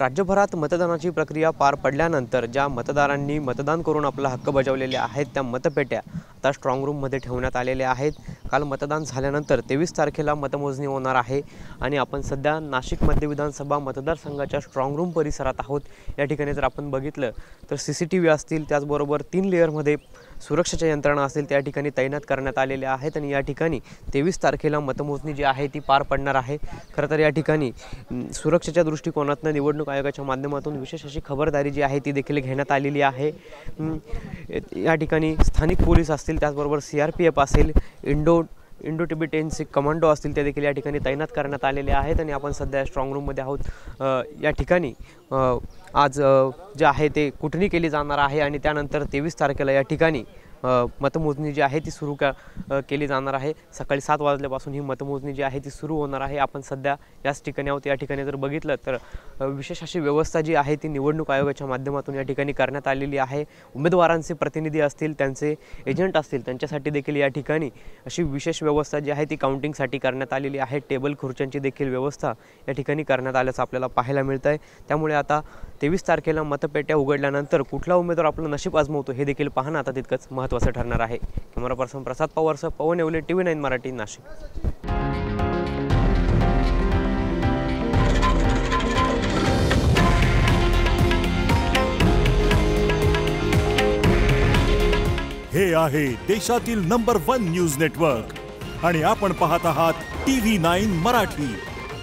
राज्यभरात मतदानाची प्रक्रिया पार पडल्यानंतर ज्या मतदारांनी मतदान करून आपला हक्क बजावलेले आहेत त्या मतपेट्या आता स्ट्रॉंग रूममध्ये ठेवण्यात आलेल्या आहेत। काल मतदान झाल्यानंतर 23 तारखेला मतमोजणी होणार आहे आणि आपण सध्या नाशिक मध्य विधानसभा मतदारसंघाच्या स्ट्रॉंग रूम परिसरात आहोत। या ठिकाणी जर आपण बघितलं तर सीसीटीव्ही असतील, त्याचबरोबर 3 लेयरमध्ये सुरक्षेच्या यंत्रणा असतील त्या ठिकाणी तैनात करण्यात आलेल्या आहेत आणि या ठिकाणी 23 तारखेला मतमोजणी जी आहे ती पार पडणार आहे। खरं तर या ठिकाणी सुरक्षेच्या दृष्टिकोनातून निवडणूक आयोगाच्या माध्यमातून विशेष अशी खबरदारी जी आहे ती देखील घेण्यात आलेली आहे। या ठिकाणी स्थानिक पोलीस असतील, त्याचबरोबर CRPF असेल, इंडो टिबेटियन कमांडो असतील, ते देखील या ठिकाणी तैनात करण्यात आलेले आहेत आणि आपण सध्या स्ट्रॉंग रूममध्ये आहोत। या ठिकाणी आज जे आहे ते कुटणी केली जाणार आहे आणि त्यानंतर 23 तारखेला या ठिकाणी मतमोजणी जी आहे ती सुरू केली जाणार आहे। सकाळी 7 वाजल्यापासून ही मतमोजणी जी आहे ती सुरू होणार आहे। आपण सध्या याच ठिकाणी आहोत। या ठिकाणी जर बघितलं तर विशेष अशी व्यवस्था जी आहे ती निवडणूक आयोगाच्या माध्यमातून या ठिकाणी करण्यात आलेली आहे। उमेदवारांचे प्रतिनिधी असतील, त्यांचे एजंट असतील, त्यांच्यासाठी देखील या ठिकाणी अशी विशेष व्यवस्था जी आहे ती काउंटिंगसाठी करण्यात आलेली आहे। टेबल खुर्च्यांची देखील व्यवस्था या ठिकाणी करण्यात आल्याचं आपल्याला पाहायला मिळतं आहे। त्यामुळे आता 23 तारखेला मतपेट्या उघडल्यानंतर कुठला उमेदवार आपलं नशीब आजमावतो हे देखील पाहणं आता तितकंच महत्त्वाचं ठरणार आहे। कॅमेरा पर्सन प्रसाद पवारसह पवन येवले, TV9 मराठी, नाशिक। हे आहे देशातील नंबर 1 न्यूज नेटवर्क आणि आपण पाहत आहात TV9 मराठी।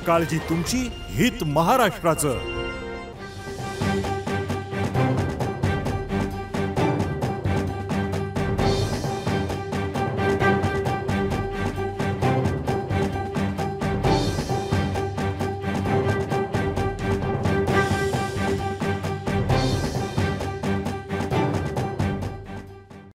काळजी तुमची, हित महाराष्ट्राचं।